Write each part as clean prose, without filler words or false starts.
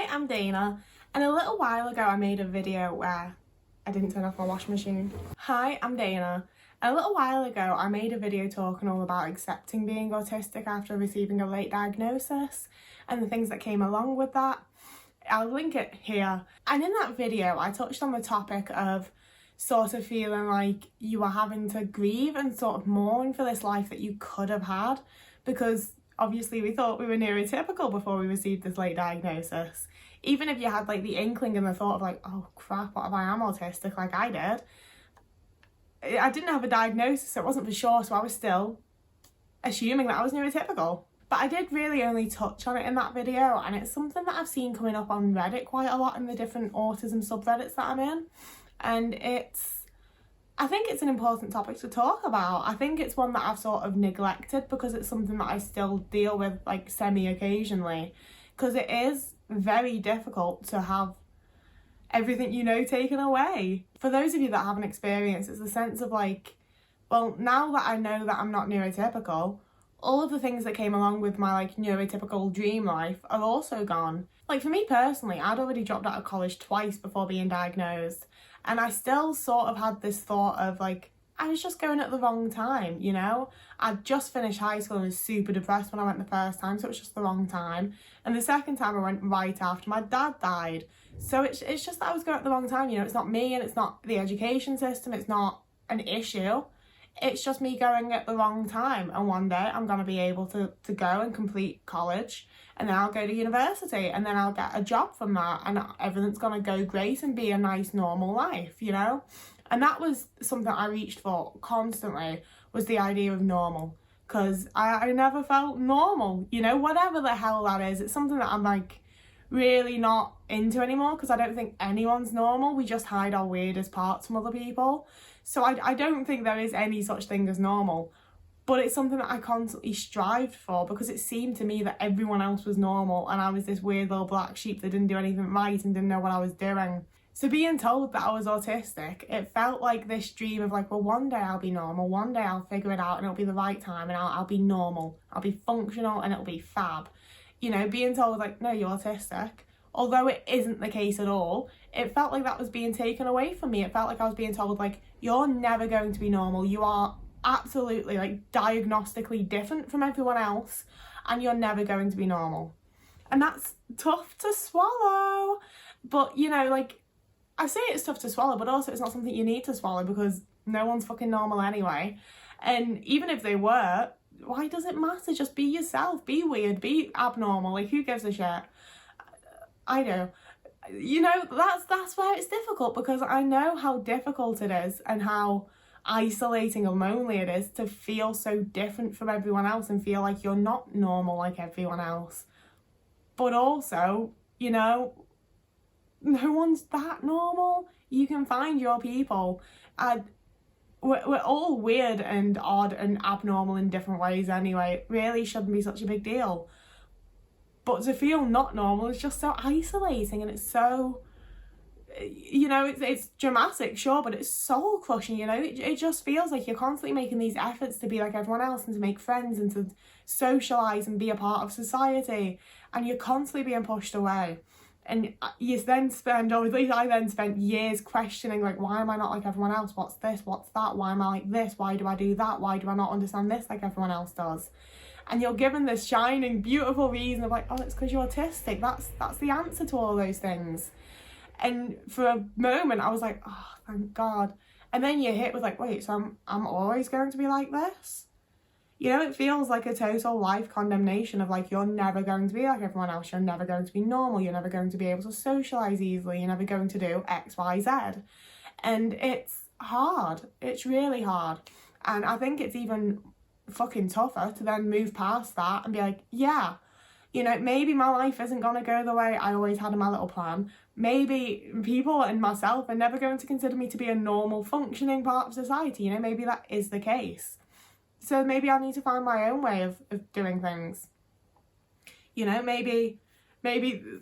Hi, I'm Dana, and a little while ago I made a video where I didn't turn off my washing machine. Hi, I'm Dana. And a little while ago I made a video talking all about accepting being autistic after receiving a late diagnosis and the things that came along with that. I'll link it here. And in that video I touched on the topic of sort of feeling like you were having to grieve and sort of mourn for this life that you could have had, because obviously we thought we were neurotypical before we received this late diagnosis. Even if you had like the inkling and the thought of like, oh crap, what if I am autistic like I did? I didn't have a diagnosis, so it wasn't for sure, so I was still assuming that I was neurotypical. But I did really only touch on it in that video, and it's something that I've seen coming up on Reddit quite a lot in the different autism subreddits that I'm in. And I think it's an important topic to talk about. I think it's one that I've sort of neglected because it's something that I still deal with like semi-occasionally, because it is very difficult to have everything you know taken away. For those of you that haven't experienced, it's a sense of like, well, now that I know that I'm not neurotypical, all of the things that came along with my like neurotypical dream life are also gone. Like for me personally, I'd already dropped out of college twice before being diagnosed, and I still sort of had this thought of like, I was just going at the wrong time, you know? I'd just finished high school and was super depressed when I went the first time, so it was just the wrong time. And the second time I went right after my dad died. So it's just that I was going at the wrong time, you know? It's not me and it's not the education system, it's not an issue. It's just me going at the wrong time, and one day I'm going to be able to go and complete college, and then I'll go to university, and then I'll get a job from that, and everything's going to go great and be a nice normal life, you know? And that was something I reached for constantly, was the idea of normal, because I never felt normal, you know, whatever the hell that is. It's something that I'm like really not into anymore, because I don't think anyone's normal. We just hide our weirdest parts from other people. So I don't think there is any such thing as normal, but it's something that I constantly strived for, because it seemed to me that everyone else was normal and I was this weird little black sheep that didn't do anything right and didn't know what I was doing. So being told that I was autistic, it felt like this dream of like, well, one day I'll be normal, one day I'll figure it out and it'll be the right time, and I'll be normal, I'll be functional and it'll be fab. You know, being told like, no, you're autistic, although it isn't the case at all, it felt like that was being taken away from me. It felt like I was being told like, you're never going to be normal, you are absolutely like diagnostically different from everyone else, and you're never going to be normal. And that's tough to swallow. But you know, like, I say it's tough to swallow, but also it's not something you need to swallow, because no one's fucking normal anyway. And even if they were, why does it matter? Just be yourself, be weird, be abnormal, like who gives a shit? I do. You know, that's where it's difficult, because I know how difficult it is and how isolating and lonely it is to feel so different from everyone else and feel like you're not normal like everyone else. But also, you know, no one's that normal. You can find your people. We're all weird and odd and abnormal in different ways anyway. It really shouldn't be such a big deal. But to feel not normal is just so isolating, and it's so, you know, it's dramatic, sure, but it's soul crushing, you know? It just feels like you're constantly making these efforts to be like everyone else and to make friends and to socialise and be a part of society, and you're constantly being pushed away. And you then spend, or at least I then spent years questioning, like, why am I not like everyone else? What's this? What's that? Why am I like this? Why do I do that? Why do I not understand this like everyone else does? And you're given this shining, beautiful reason of like, oh, it's because you're autistic. That's the answer to all those things. And for a moment, I was like, oh, thank God. And then you're hit with like, wait, so I'm always going to be like this? You know, it feels like a total life condemnation of like, you're never going to be like everyone else. You're never going to be normal. You're never going to be able to socialise easily. You're never going to do X, Y, Z. And it's hard. It's really hard. And I think it's even fucking tougher to then move past that and be like, yeah, you know, maybe my life isn't going to go the way I always had in my little plan. Maybe people and myself are never going to consider me to be a normal functioning part of society. You know, maybe that is the case. So maybe I need to find my own way of doing things. You know, maybe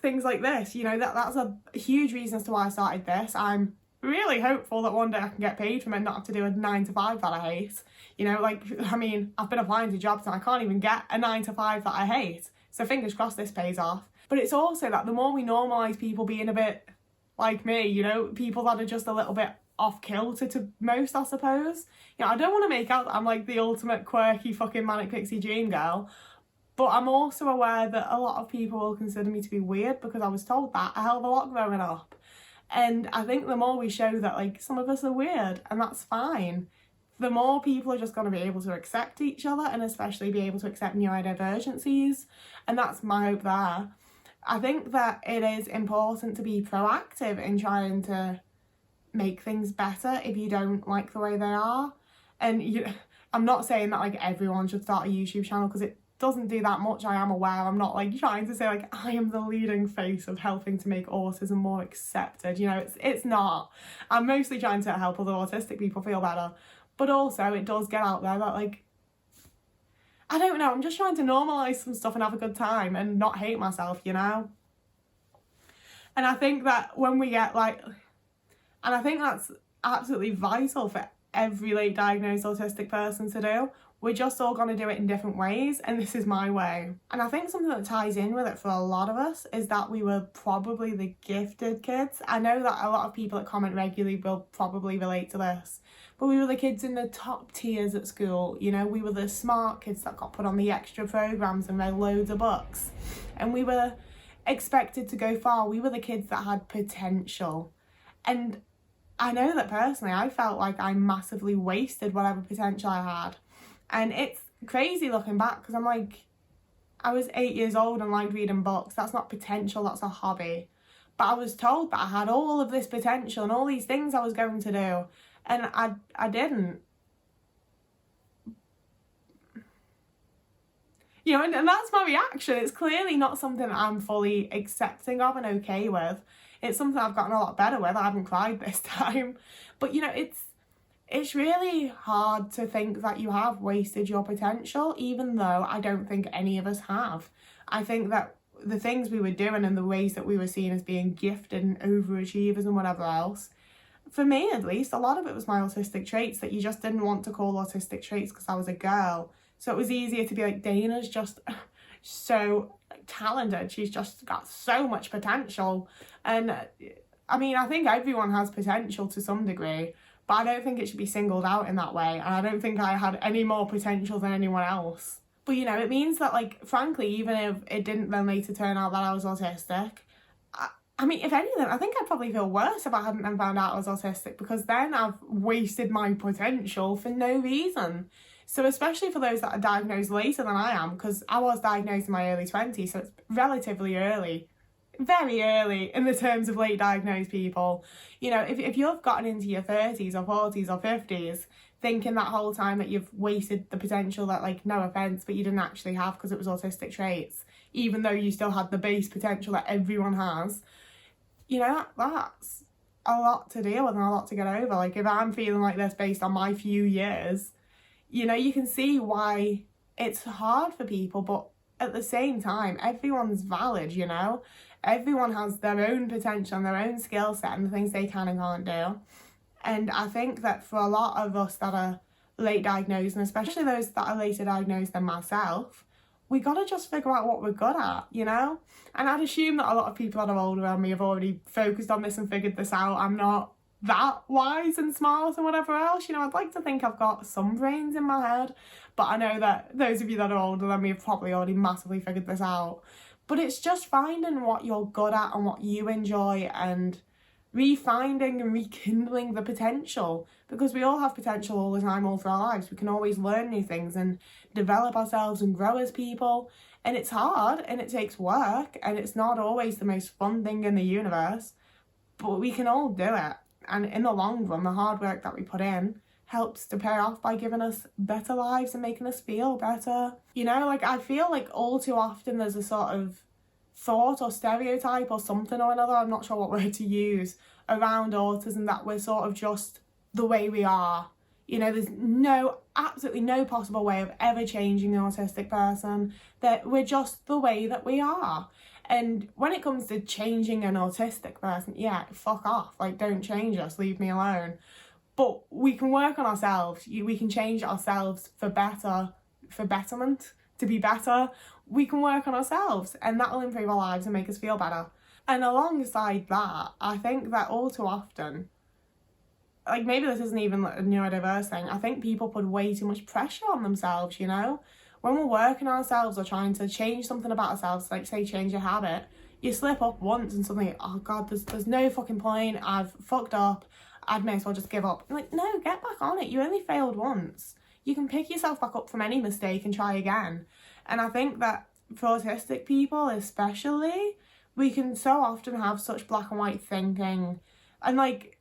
things like this, you know, that's a huge reason as to why I started this. I'm really hopeful that one day I can get paid from it and not have to do a 9 to 5 that I hate. You know, like, I mean, I've been applying to jobs and I can't even get a 9 to 5 that I hate. So fingers crossed this pays off. But it's also that the more we normalise people being a bit like me, you know, people that are just a little bit off kilter to most, I suppose. You know, I don't want to make out that I'm like the ultimate quirky fucking manic pixie dream girl, but I'm also aware that a lot of people will consider me to be weird because I was told that a hell of a lot growing up. And I think the more we show that, like, some of us are weird, and that's fine, the more people are just going to be able to accept each other, and especially be able to accept neurodivergencies. And that's my hope there. I think that it is important to be proactive in trying to make things better if you don't like the way they are. And I'm not saying that like everyone should start a YouTube channel, because it doesn't do that much. I am aware. I'm not like trying to say like I am the leading face of helping to make autism more accepted. You know, it's not. I'm mostly trying to help other autistic people feel better, but also it does get out there that, like, I don't know, I'm just trying to normalise some stuff and have a good time and not hate myself, you know? And I think that when we get like, and I think that's absolutely vital for every late diagnosed autistic person to do. We're just all going to do it in different ways, and this is my way. And I think something that ties in with it for a lot of us is that we were probably the gifted kids. I know that a lot of people that comment regularly will probably relate to this, but we were the kids in the top tiers at school. You know, we were the smart kids that got put on the extra programmes and read loads of books, and we were expected to go far. We were the kids that had potential. And I know that personally I felt like I massively wasted whatever potential I had. And it's crazy looking back, because I'm like, I was 8 years old and liked reading books. That's not potential, that's a hobby. But I was told that I had all of this potential and all these things I was going to do, and I didn't. You know, and that's my reaction. It's clearly not something that I'm fully accepting of and okay with. It's something I've gotten a lot better with. I haven't cried this time. But, you know, it's really hard to think that you have wasted your potential, even though I don't think any of us have. I think that the things we were doing and the ways that we were seen as being gifted and overachievers and whatever else, for me at least, a lot of it was my autistic traits that you just didn't want to call autistic traits because I was a girl. So it was easier to be like, Dana's just so talented. She's just got so much potential. And I mean, I think everyone has potential to some degree, but I don't think it should be singled out in that way. And I don't think I had any more potential than anyone else. But, you know, it means that, like, frankly, even if it didn't then later turn out that I was autistic, I mean, if anything, I think I'd probably feel worse if I hadn't then found out I was autistic, because then I've wasted my potential for no reason. So especially for those that are diagnosed later than I am, because I was diagnosed in my early 20s, so it's relatively early. Very early in the terms of late diagnosed people. You know, if you've gotten into your 30s or 40s or 50s thinking that whole time that you've wasted the potential that, like, no offence, but you didn't actually have because it was autistic traits, even though you still had the base potential that everyone has, you know, that's a lot to deal with and a lot to get over. Like, if I'm feeling like this based on my few years, you know, you can see why it's hard for people, but at the same time, everyone's valid, you know? Everyone has their own potential and their own skill set and the things they can and can't do. And I think that for a lot of us that are late diagnosed, and especially those that are later diagnosed than myself, we got to just figure out what we're good at, you know? And I'd assume that a lot of people that are older than me have already focused on this and figured this out. I'm not that wise and smart and whatever else. You know, I'd like to think I've got some brains in my head, but I know that those of you that are older than me have probably already massively figured this out. But it's just finding what you're good at and what you enjoy, and refinding and rekindling the potential, because we all have potential all the time, all through our lives. We can always learn new things and develop ourselves and grow as people, and it's hard and it takes work and it's not always the most fun thing in the universe, but we can all do it. And in the long run, the hard work that we put in helps to pay off by giving us better lives and making us feel better. You know, like, I feel like all too often there's a sort of thought or stereotype or something or another, I'm not sure what word to use, around autism, that we're sort of just the way we are. You know, there's absolutely no possible way of ever changing an autistic person, that we're just the way that we are. And when it comes to changing an autistic person, yeah, fuck off. Like, don't change us, leave me alone. But we can work on ourselves. We can change ourselves for betterment, to be better, we can work on ourselves, and that will improve our lives and make us feel better. And alongside that, I think that all too often, like, maybe this isn't even a neurodiverse thing, I think people put way too much pressure on themselves, you know? When we're working on ourselves or trying to change something about ourselves, like say change a habit, you slip up once and suddenly, oh God, there's no fucking point, I've fucked up, I may as well just give up. I'm like, no, get back on it, you only failed once. You can pick yourself back up from any mistake and try again. And I think that for autistic people especially, we can so often have such black and white thinking. And like,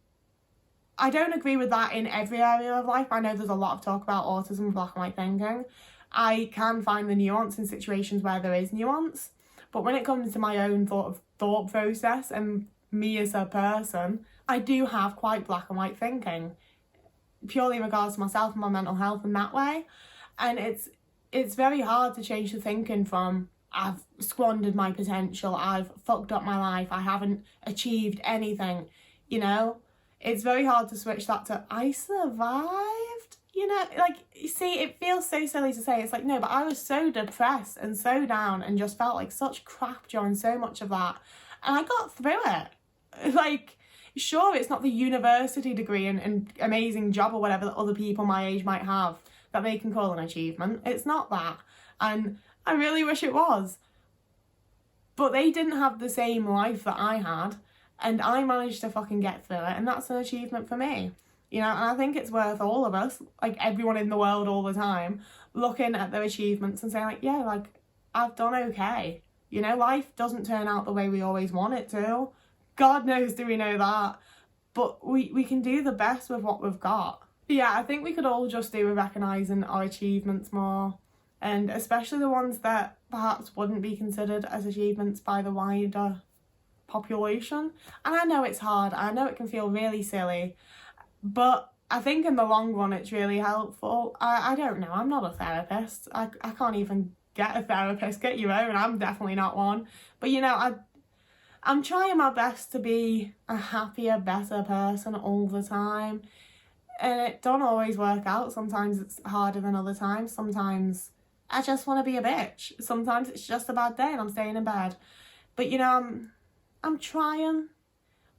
I don't agree with that in every area of life. I know there's a lot of talk about autism and black and white thinking. I can find the nuance in situations where there is nuance. But when it comes to my own thought process and me as a person, I do have quite black and white thinking, purely in regards to myself and my mental health in that way. And it's very hard to change the thinking from I've squandered my potential, I've fucked up my life, I haven't achieved anything, you know? It's very hard to switch that to I survived, you know? Like, you see, it feels so silly to say. It's like, no, but I was so depressed and so down and just felt like such crap during so much of that. And I got through it. Like, sure, it's not the university degree and amazing job or whatever that other people my age might have that they can call an achievement. It's not that. And I really wish it was. But they didn't have the same life that I had, and I managed to fucking get through it, and that's an achievement for me. You know, and I think it's worth all of us, like everyone in the world all the time, looking at their achievements and saying like, yeah, like, I've done okay. You know, life doesn't turn out the way we always want it to. God knows do we know that. But we can do the best with what we've got. Yeah, I think we could all just do with recognising our achievements more. And especially the ones that perhaps wouldn't be considered as achievements by the wider population. And I know it's hard. I know it can feel really silly. But I think in the long run it's really helpful. I don't know. I'm not a therapist. I can't even get a therapist. Get your own. I'm definitely not one. But, you know, I'm trying my best to be a happier, better person all the time. And it don't always work out. Sometimes it's harder than other times. Sometimes I just want to be a bitch. Sometimes it's just a bad day and I'm staying in bed. But, you know, I'm trying.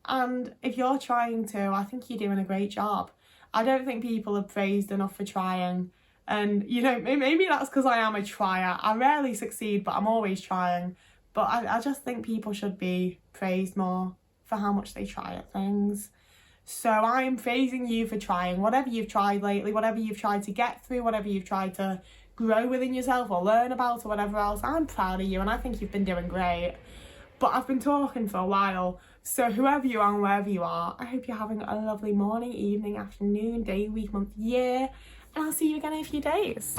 And if you're trying to, I think you're doing a great job. I don't think people are praised enough for trying. And, you know, maybe that's because I am a trier. I rarely succeed, but I'm always trying. But I just think people should be praised more for how much they try at things. So I'm praising you for trying. Whatever you've tried lately, whatever you've tried to get through, whatever you've tried to grow within yourself or learn about or whatever else, I'm proud of you and I think you've been doing great. But I've been talking for a while, so whoever you are and wherever you are, I hope you're having a lovely morning, evening, afternoon, day, week, month, year, and I'll see you again in a few days.